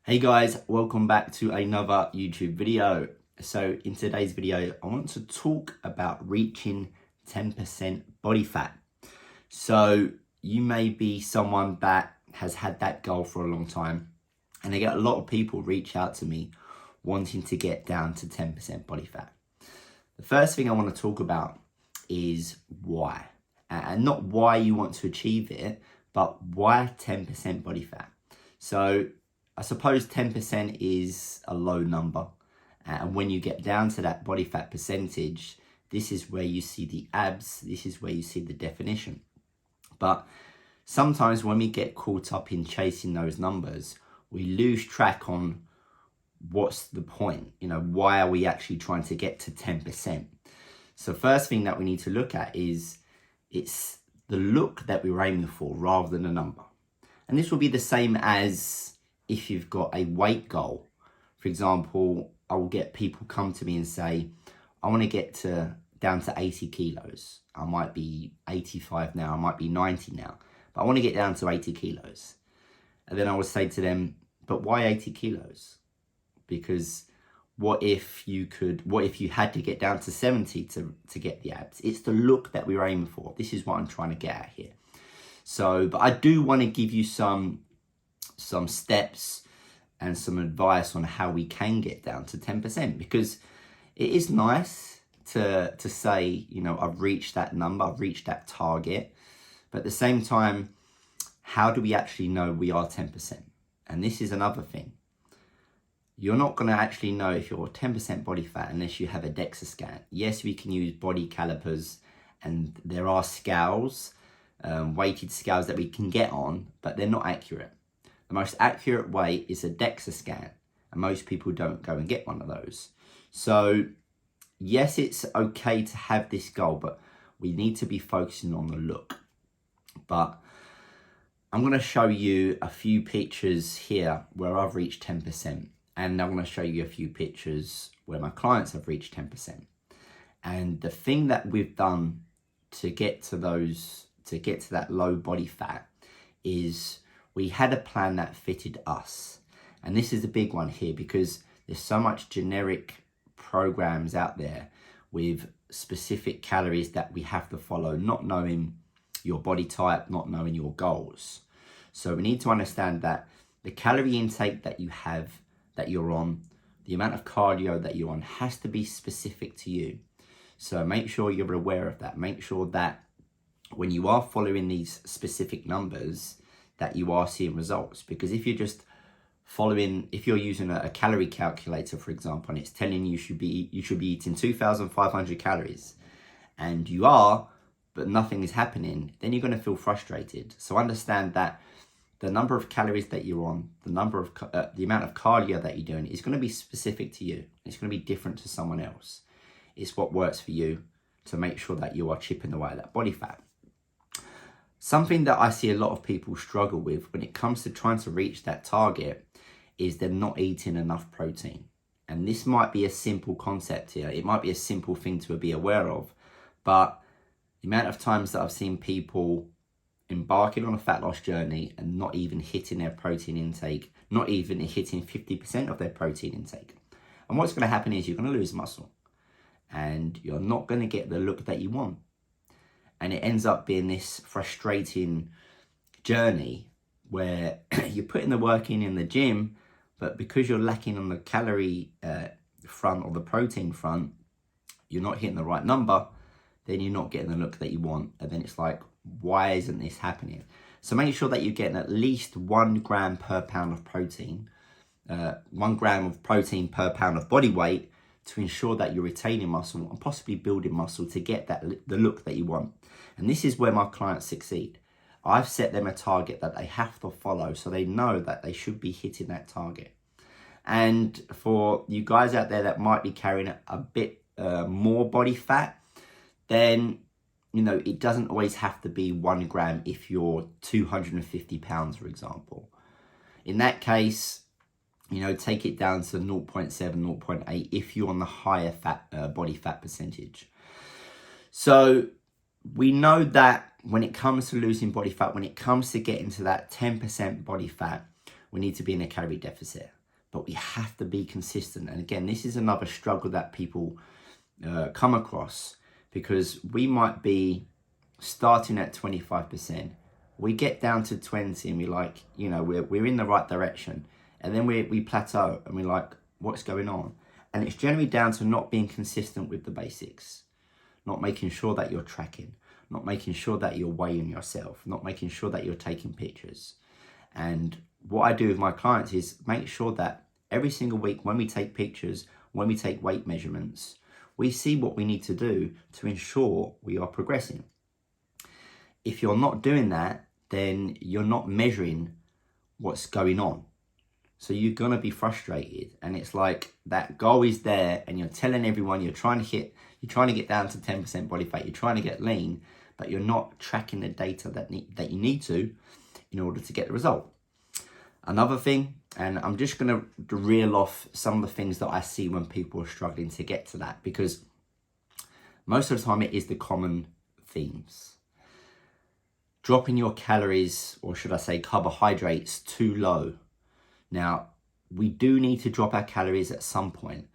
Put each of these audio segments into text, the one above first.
Hey guys, welcome back to another YouTube video. So in today's video, I want to talk about reaching 10% body fat. So you may be someone that has had that goal for a long time, and I get a lot of people reach out to me wanting to get down to 10% body fat. The first thing I want to talk about is why, and not why you want to achieve it, but why 10% body fat. So I suppose 10% is a low number. And when you get down to that body fat percentage, this is where you see the abs, this is where you see the definition. But sometimes when we get caught up in chasing those numbers, we lose track on what's the point. Why are we actually trying to get to 10%? So first thing that we need to look at is it's the look that we're aiming for rather than a number. And this will be the same as if you've got a weight goal. For example, I will get people come to me and say, I want to get down to 80 kilos. I might be 85 now, I might be 90 now, but I want to get down to 80 kilos. And then I would say to them, but why 80 kilos? Because what if you had to get down to 70 to get the abs? It's the look that we're aiming for. This is what I'm trying to get at here. So, but I do want to give you some steps and some advice on how we can get down to 10%, because it is nice to say, I've reached that number, I've reached that target, but at the same time, how do we actually know we are 10%? And this is another thing. You're not going to actually know if you're 10% body fat unless you have a DEXA scan. Yes, we can use body calipers, and there are scales, weighted scales that we can get on, but they're not accurate. The most accurate way is a DEXA scan, and most people don't go and get one of those. So yes, it's okay to have this goal, but we need to be focusing on the look. But I'm going to show you a few pictures here where I've reached 10%, and I'm going to show you a few pictures where my clients have reached 10%. And the thing that we've done to get to that low body fat is we had a plan that fitted us. And this is a big one here, because there's so much generic programs out there with specific calories that we have to follow, not knowing your body type, not knowing your goals. So we need to understand that the calorie intake that you have, that you're on, the amount of cardio that you're on has to be specific to you. So make sure you're aware of that. Make sure that when you are following these specific numbers, that you are seeing results. Because if you're just if you're using a calorie calculator, for example, and it's telling you you should be eating 2,500 calories, and you are, but nothing is happening, then you're going to feel frustrated. So understand that the number of calories that you're on, the amount of cardio that you're doing is going to be specific to you. It's going to be different to someone else. It's what works for you to make sure that you are chipping away at that body fat. Something that I see a lot of people struggle with when it comes to trying to reach that target is they're not eating enough protein. And this might be a simple concept here. It might be a simple thing to be aware of, but the amount of times that I've seen people embarking on a fat loss journey and not even hitting their protein intake, not even hitting 50% of their protein intake. And what's going to happen is you're going to lose muscle, and you're not going to get the look that you want. And it ends up being this frustrating journey where you're putting the work in the gym, but because you're lacking on the calorie front or the protein front, you're not hitting the right number, then you're not getting the look that you want. And then it's like, why isn't this happening? So make sure that you're getting at least 1 gram per pound of protein, 1 gram of protein per pound of body weight, to ensure that you're retaining muscle and possibly building muscle to get the look that you want. And this is where my clients succeed. I've set them a target that they have to follow, so they know that they should be hitting that target. And for you guys out there that might be carrying a bit more body fat, then it doesn't always have to be 1 gram if you're 250 pounds, for example. In that case, take it down to 0.7, 0.8 if you're on the higher body fat percentage. So we know that when it comes to losing body fat, when it comes to getting to that 10% body fat, we need to be in a calorie deficit. But we have to be consistent. And again, this is another struggle that people come across, because we might be starting at 25%. We get down to 20 and we're like, you know, we're in the right direction. And then we plateau and we're like, what's going on? And it's generally down to not being consistent with the basics, not making sure that you're tracking, not making sure that you're weighing yourself, not making sure that you're taking pictures. And what I do with my clients is make sure that every single week when we take pictures, when we take weight measurements, we see what we need to do to ensure we are progressing. If you're not doing that, then you're not measuring what's going on. So you're going to be frustrated, and it's like that goal is there and you're telling everyone you're trying to get down to 10% body fat, you're trying to get lean, but you're not tracking the data that you need to in order to get the result. Another thing, and I'm just going to reel off some of the things that I see when people are struggling to get to that, because most of the time it is the common themes. Dropping your calories, or should I say carbohydrates, too low. Now, we do need to drop our calories at some point,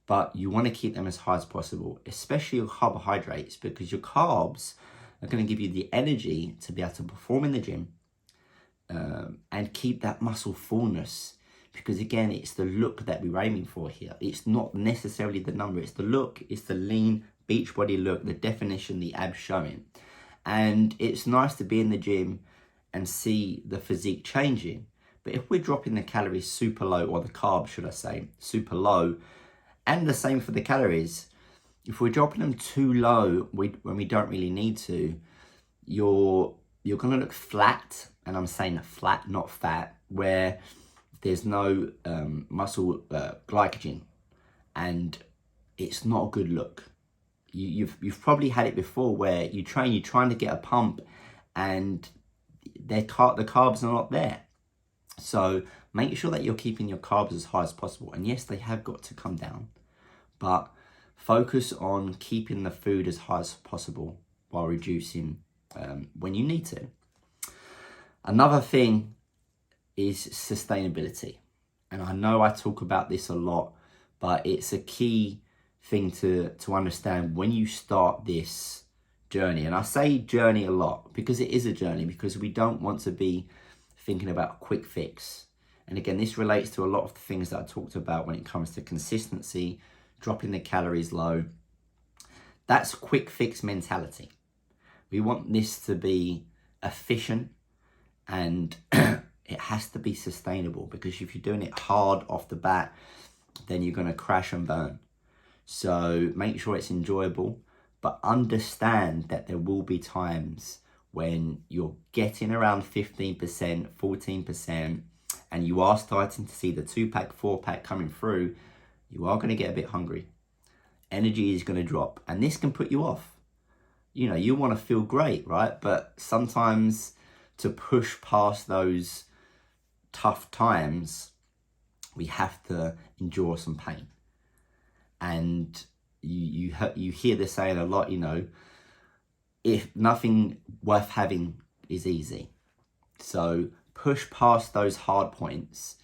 but you want to keep them as high as possible, especially your carbohydrates, because your carbs are going to give you the energy to be able to perform in the gym and keep that muscle fullness. Because again, it's the look that we're aiming for here. It's not necessarily the number, it's the look, it's the lean beach body look, the definition, the abs showing. And it's nice to be in the gym and see the physique changing. But if we're dropping the calories super low, or the carbs, should I say, super low, and the same for the calories, if we're dropping them too low when we don't really need to, you're going to look flat, and I'm saying flat, not fat, where there's no muscle glycogen, and it's not a good look. You've probably had it before where you're trying to get a pump and the carbs are not there. So make sure that you're keeping your carbs as high as possible. And yes, they have got to come down, but focus on keeping the food as high as possible while reducing when you need to. Another thing is sustainability. And I know I talk about this a lot, but it's a key thing to understand when you start this journey. And I say journey a lot because it is a journey, because we don't want to be thinking about a quick fix. And again, this relates to a lot of the things that I talked about when it comes to consistency, dropping the calories low. That's quick fix mentality. We want this to be efficient, and it has to be sustainable, because if you're doing it hard off the bat, then you're going to crash and burn. So make sure it's enjoyable, but understand that there will be times when you're getting around 15%, 14%, and you are starting to see the 2-pack, 4-pack coming through, you are going to get a bit hungry. Energy is going to drop, and this can put you off. You know, you want to feel great, right? But sometimes to push past those tough times, we have to endure some pain. And you hear this saying a lot, you know, if nothing worth having is easy. So push past those hard points,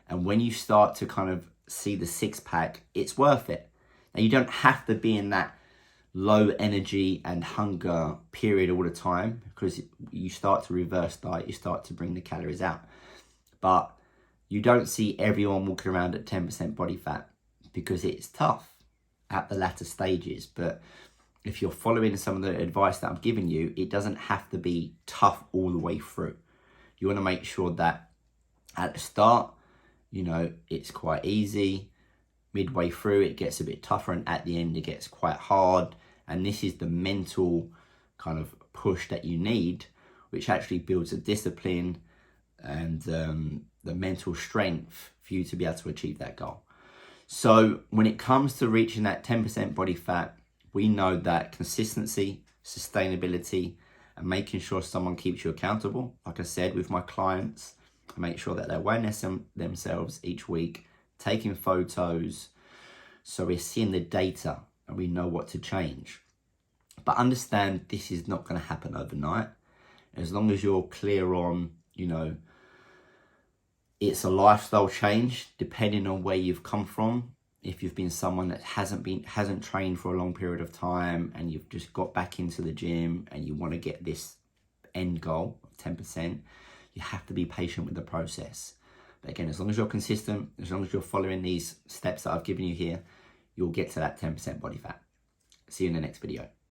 and when you start to kind of see the 6-pack, it's worth it. Now, you don't have to be in that low energy and hunger period all the time, because you start to reverse diet, you start to bring the calories out. But you don't see everyone walking around at 10% body fat, because it's tough at the latter stages. But if you're following some of the advice that I'm giving you, it doesn't have to be tough all the way through. You want to make sure that at the start, you know, it's quite easy. Midway through, it gets a bit tougher, and at the end, it gets quite hard. And this is the mental kind of push that you need, which actually builds a discipline and the mental strength for you to be able to achieve that goal. So when it comes to reaching that 10% body fat, we know that consistency, sustainability, and making sure someone keeps you accountable, like I said with my clients, I make sure that they're weighing themselves each week, taking photos, so we're seeing the data and we know what to change. But understand this is not going to happen overnight. As long as you're clear on, you know, It's a lifestyle change depending on where you've come from. If you've been someone that hasn't trained for a long period of time and you've just got back into the gym and you want to get this end goal of 10%, you have to be patient with the process. But again, as long as you're consistent, as long as you're following these steps that I've given you here, you'll get to that 10% body fat. See you in the next video.